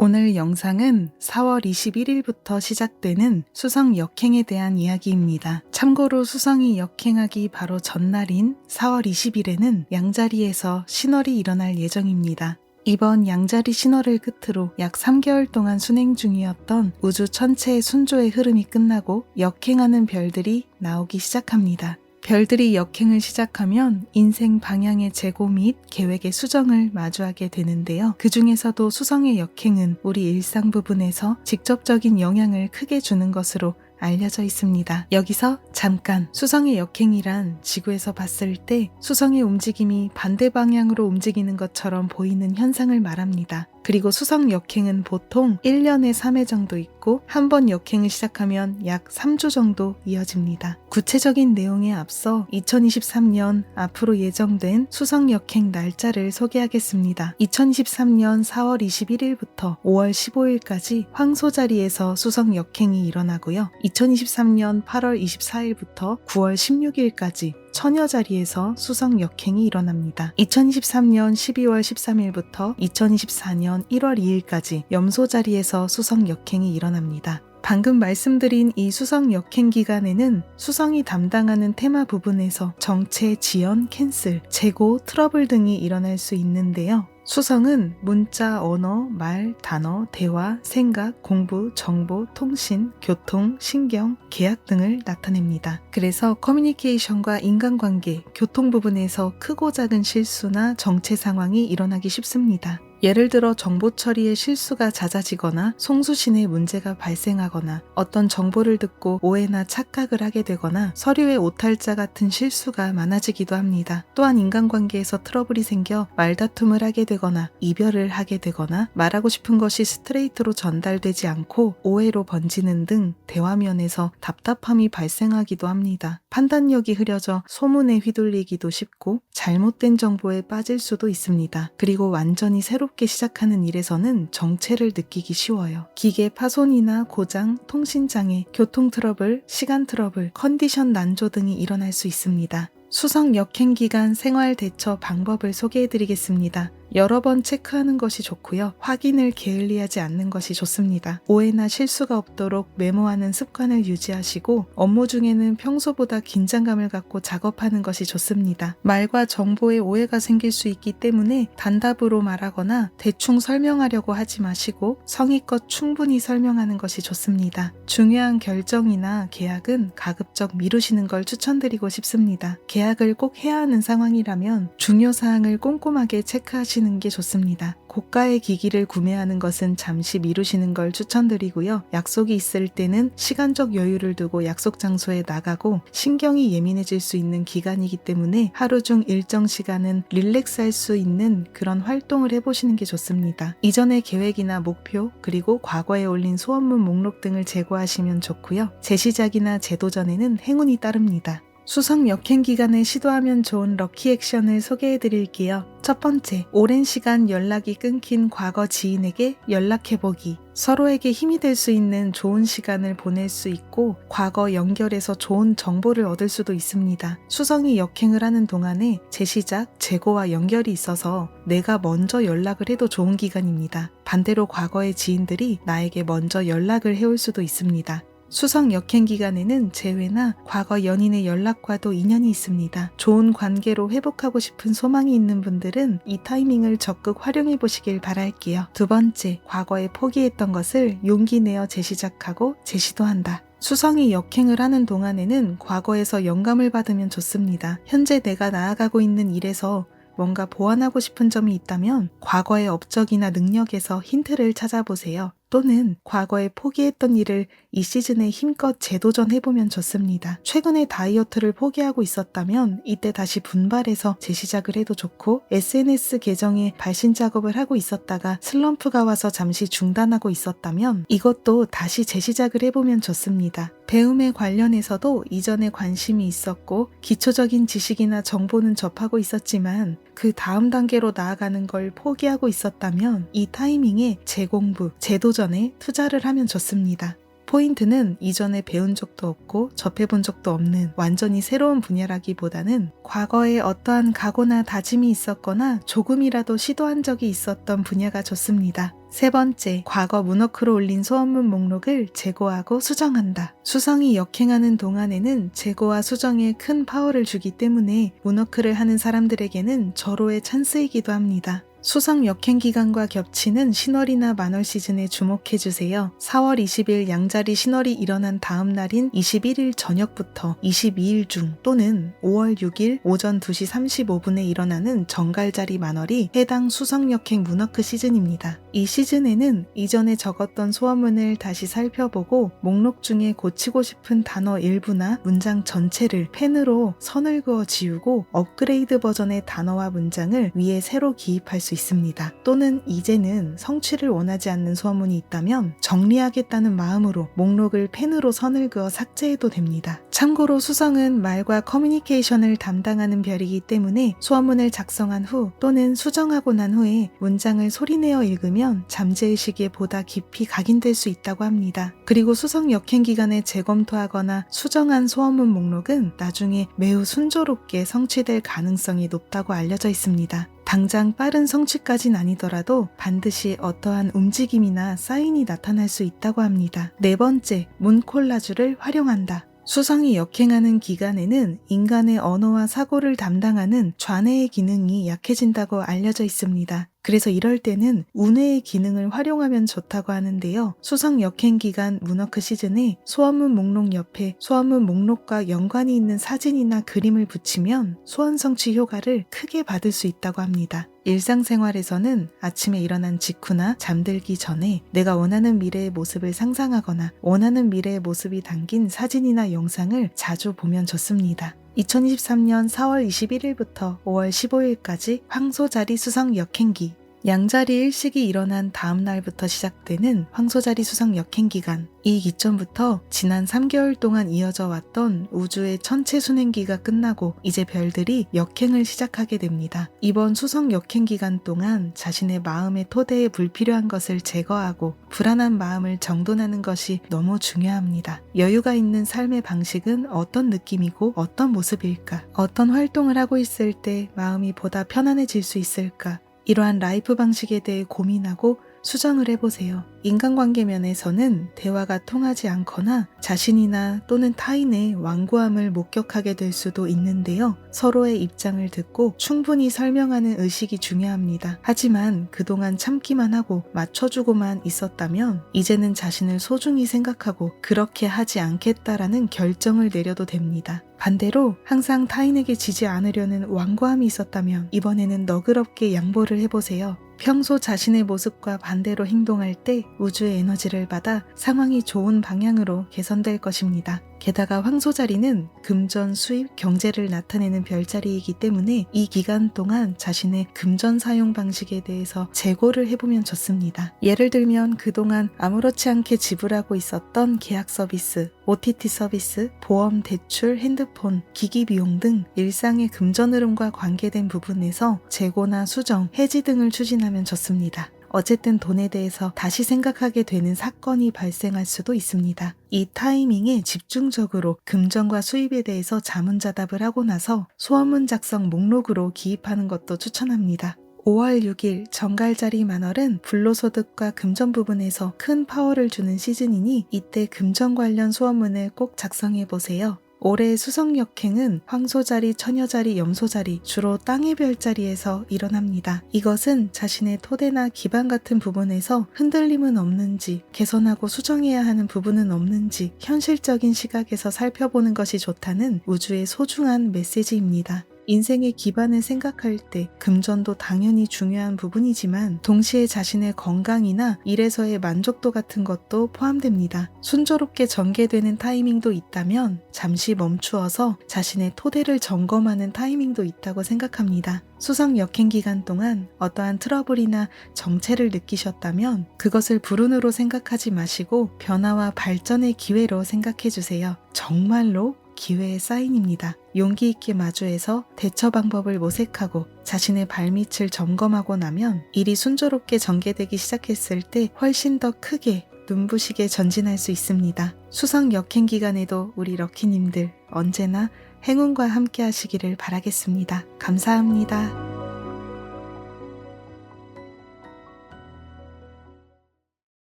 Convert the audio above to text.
오늘 영상은 4월 21일부터 시작되는 수성 역행에 대한 이야기입니다. 참고로 수성이 역행하기 바로 전날인 4월 20일에는 양자리에서 신월이 일어날 예정입니다. 이번 양자리 신월을 끝으로 약 3개월 동안 순행 중이었던 우주 전체의 순조의 흐름이 끝나고 역행하는 별들이 나오기 시작합니다. 별들이 역행을 시작하면 인생 방향의 재고 및 계획의 수정을 마주하게 되는데요. 그 중에서도 수성의 역행은 우리 일상 부분에서 직접적인 영향을 크게 주는 것으로 알려져 있습니다. 여기서 잠깐 수성의 역행이란 지구에서 봤을 때 수성의 움직임이 반대 방향으로 움직이는 것처럼 보이는 현상을 말합니다. 그리고 수성 역행은 보통 1년에 3회 정도 있고 한 번 역행을 시작하면 약 3주 정도 이어집니다. 구체적인 내용에 앞서 2023년 앞으로 예정된 수성 역행 날짜를 소개하겠습니다. 2023년 4월 21일부터 5월 15일까지 황소자리에서 수성 역행이 일어나고요. 2023년 8월 24일부터 9월 16일까지 처녀자리에서 수성 역행이 일어납니다. 2023년 12월 13일부터 2024년 1월 2일까지 염소자리에서 수성 역행이 일어납니다. 방금 말씀드린 이 수성 역행 기간에는 수성이 담당하는 테마 부분에서 정체, 지연, 캔슬, 재고, 트러블 등이 일어날 수 있는데요. 수성은 문자, 언어, 말, 단어, 대화, 생각, 공부, 정보, 통신, 교통, 신경, 계약 등을 나타냅니다. 그래서 커뮤니케이션과 인간관계, 교통 부분에서 크고 작은 실수나 정체 상황이 일어나기 쉽습니다. 예를 들어 정보 처리에 실수가 잦아지거나 송수신에 문제가 발생하거나 어떤 정보를 듣고 오해나 착각을 하게 되거나 서류의 오탈자 같은 실수가 많아지기도 합니다. 또한 인간관계에서 트러블이 생겨 말다툼을 하게 되거나 이별을 하게 되거나 말하고 싶은 것이 스트레이트로 전달되지 않고 오해로 번지는 등 대화면에서 답답함이 발생하기도 합니다. 판단력이 흐려져 소문에 휘둘리기도 쉽고 잘못된 정보에 빠질 수도 있습니다. 그리고 완전히 새롭게 시작하는 일에서는 정체를 느끼기 쉬워요. 기계 파손이나 고장, 통신장애, 교통 트러블, 시간 트러블, 컨디션 난조 등이 일어날 수 있습니다. 수성 역행 기간 생활 대처 방법을 소개해드리겠습니다. 여러 번 체크하는 것이 좋고요. 확인을 게을리하지 않는 것이 좋습니다. 오해나 실수가 없도록 메모하는 습관을 유지하시고 업무 중에는 평소보다 긴장감을 갖고 작업하는 것이 좋습니다. 말과 정보에 오해가 생길 수 있기 때문에 단답으로 말하거나 대충 설명하려고 하지 마시고 성의껏 충분히 설명하는 것이 좋습니다. 중요한 결정이나 계약은 가급적 미루시는 걸 추천드리고 싶습니다. 계약을 꼭 해야 하는 상황이라면 중요 사항을 꼼꼼하게 체크하시는 게 좋습니다. 고가의 기기를 구매하는 것은 잠시 미루시는 걸 추천드리고요. 약속이 있을 때는 시간적 여유를 두고 약속 장소에 나가고 신경이 예민해질 수 있는 기간이기 때문에 하루 중 일정 시간은 릴렉스할 수 있는 그런 활동을 해보시는 게 좋습니다. 이전의 계획이나 목표 그리고 과거에 올린 소원문 목록 등을 제거하시면 좋고요. 재시작이나 재도전에는 행운이 따릅니다. 수성 역행 기간에 시도하면 좋은 럭키 액션을 소개해 드릴게요. 첫 번째, 오랜 시간 연락이 끊긴 과거 지인에게 연락해보기. 서로에게 힘이 될 수 있는 좋은 시간을 보낼 수 있고 과거 연결해서 좋은 정보를 얻을 수도 있습니다. 수성이 역행을 하는 동안에 재시작, 재고와 연결이 있어서 내가 먼저 연락을 해도 좋은 기간입니다. 반대로 과거의 지인들이 나에게 먼저 연락을 해올 수도 있습니다. 수성 역행 기간에는 재회나 과거 연인의 연락과도 인연이 있습니다. 좋은 관계로 회복하고 싶은 소망이 있는 분들은 이 타이밍을 적극 활용해 보시길 바랄게요. 두 번째, 과거에 포기했던 것을 용기 내어 재시작하고 재시도한다. 수성이 역행을 하는 동안에는 과거에서 영감을 받으면 좋습니다. 현재 내가 나아가고 있는 일에서 뭔가 보완하고 싶은 점이 있다면 과거의 업적이나 능력에서 힌트를 찾아보세요. 또는 과거에 포기했던 일을 이 시즌에 힘껏 재도전해보면 좋습니다. 최근에 다이어트를 포기하고 있었다면 이때 다시 분발해서 재시작을 해도 좋고 SNS 계정에 발신 작업을 하고 있었다가 슬럼프가 와서 잠시 중단하고 있었다면 이것도 다시 재시작을 해보면 좋습니다. 배움에 관련해서도 이전에 관심이 있었고 기초적인 지식이나 정보는 접하고 있었지만 그 다음 단계로 나아가는 걸 포기하고 있었다면 이 타이밍에 재공부, 재도전에 투자를 하면 좋습니다. 포인트는 이전에 배운 적도 없고 접해본 적도 없는 완전히 새로운 분야라기보다는 과거에 어떠한 각오나 다짐이 있었거나 조금이라도 시도한 적이 있었던 분야가 좋습니다. 세 번째, 과거 문워크로 올린 소원문 목록을 제거하고 수정한다. 수성이 역행하는 동안에는 제거와 수정에 큰 파워를 주기 때문에 문워크를 하는 사람들에게는 절호의 찬스이기도 합니다. 수성 역행 기간과 겹치는 신월이나 만월 시즌에 주목해주세요. 4월 20일 양자리 신월이 일어난 다음 날인 21일 저녁부터 22일 중 또는 5월 6일 오전 2시 35분에 일어나는 정갈자리 만월이 해당 수성 역행 문워크 시즌입니다. 이 시즌에는 이전에 적었던 소원문을 다시 살펴보고 목록 중에 고치고 싶은 단어 일부나 문장 전체를 펜으로 선을 그어 지우고 업그레이드 버전의 단어와 문장을 위에 새로 기입할 수 있습니다. 또는 이제는 성취를 원하지 않는 소원문이 있다면 정리하겠다는 마음으로 목록을 펜으로 선을 그어 삭제해도 됩니다. 참고로 수성은 말과 커뮤니케이션을 담당하는 별이기 때문에 소원문을 작성한 후 또는 수정하고 난 후에 문장을 소리내어 읽으면 잠재의식에 보다 깊이 각인될 수 있다고 합니다. 그리고 수성 역행 기간에 재검토하거나 수정한 소원문 목록은 나중에 매우 순조롭게 성취될 가능성이 높다고 알려져 있습니다. 당장 빠른 성취까진 아니더라도 반드시 어떠한 움직임이나 사인이 나타날 수 있다고 합니다. 네 번째, 문 콜라주를 활용한다. 수성이 역행하는 기간에는 인간의 언어와 사고를 담당하는 좌뇌의 기능이 약해진다고 알려져 있습니다. 그래서 이럴 때는 우뇌의 기능을 활용하면 좋다고 하는데요. 수성 역행 기간 문워크 시즌에 소원문 목록 옆에 소원문 목록과 연관이 있는 사진이나 그림을 붙이면 소원 성취 효과를 크게 받을 수 있다고 합니다. 일상생활에서는 아침에 일어난 직후나 잠들기 전에 내가 원하는 미래의 모습을 상상하거나 원하는 미래의 모습이 담긴 사진이나 영상을 자주 보면 좋습니다. 2023년 4월 21일부터 5월 15일까지 황소자리 수성 역행기, 양자리 일식이 일어난 다음 날부터 시작되는 황소자리 수성 역행 기간, 이 기점부터 지난 3개월 동안 이어져 왔던 우주의 천체 순행기가 끝나고 이제 별들이 역행을 시작하게 됩니다. 이번 수성 역행 기간 동안 자신의 마음의 토대에 불필요한 것을 제거하고 불안한 마음을 정돈하는 것이 너무 중요합니다. 여유가 있는 삶의 방식은 어떤 느낌이고 어떤 모습일까? 어떤 활동을 하고 있을 때 마음이 보다 편안해질 수 있을까? 이러한 라이프 방식에 대해 고민하고 수정을 해보세요. 인간관계 면에서는 대화가 통하지 않거나 자신이나 또는 타인의 완고함을 목격하게 될 수도 있는데요. 서로의 입장을 듣고 충분히 설명하는 의식이 중요합니다. 하지만 그동안 참기만 하고 맞춰주고만 있었다면 이제는 자신을 소중히 생각하고 그렇게 하지 않겠다라는 결정을 내려도 됩니다. 반대로 항상 타인에게 지지 않으려는 완고함이 있었다면 이번에는 너그럽게 양보를 해보세요. 평소 자신의 모습과 반대로 행동할 때 우주의 에너지를 받아 상황이 좋은 방향으로 개선될 것입니다. 게다가 황소자리는 금전, 수입, 경제를 나타내는 별자리이기 때문에 이 기간 동안 자신의 금전 사용 방식에 대해서 재고를 해보면 좋습니다. 예를 들면 그동안 아무렇지 않게 지불하고 있었던 계약 서비스, OTT 서비스, 보험, 대출, 핸드폰, 기기 비용 등 일상의 금전 흐름과 관계된 부분에서 재고나 수정, 해지 등을 추진하면 좋습니다. 어쨌든 돈에 대해서 다시 생각하게 되는 사건이 발생할 수도 있습니다. 이 타이밍에 집중적으로 금전과 수입에 대해서 자문자답을 하고 나서 소원문 작성 목록으로 기입하는 것도 추천합니다. 5월 6일 정갈자리 만월은 불로소득과 금전 부분에서 큰 파워를 주는 시즌이니 이때 금전 관련 소원문을 꼭 작성해보세요. 올해 수성 역행은 황소자리, 처녀자리, 염소자리, 주로 땅의 별자리에서 일어납니다. 이것은 자신의 토대나 기반 같은 부분에서 흔들림은 없는지, 개선하고 수정해야 하는 부분은 없는지 현실적인 시각에서 살펴보는 것이 좋다는 우주의 소중한 메시지입니다. 인생의 기반을 생각할 때 금전도 당연히 중요한 부분이지만 동시에 자신의 건강이나 일에서의 만족도 같은 것도 포함됩니다. 순조롭게 전개되는 타이밍도 있다면 잠시 멈추어서 자신의 토대를 점검하는 타이밍도 있다고 생각합니다. 수성 역행 기간 동안 어떠한 트러블이나 정체를 느끼셨다면 그것을 불운으로 생각하지 마시고 변화와 발전의 기회로 생각해 주세요. 정말로 기회의 사인입니다. 용기 있게 마주해서 대처 방법을 모색하고 자신의 발밑을 점검하고 나면 일이 순조롭게 전개되기 시작했을 때 훨씬 더 크게 눈부시게 전진할 수 있습니다. 수성 역행 기간에도 우리 럭키님들 언제나 행운과 함께 하시기를 바라겠습니다. 감사합니다.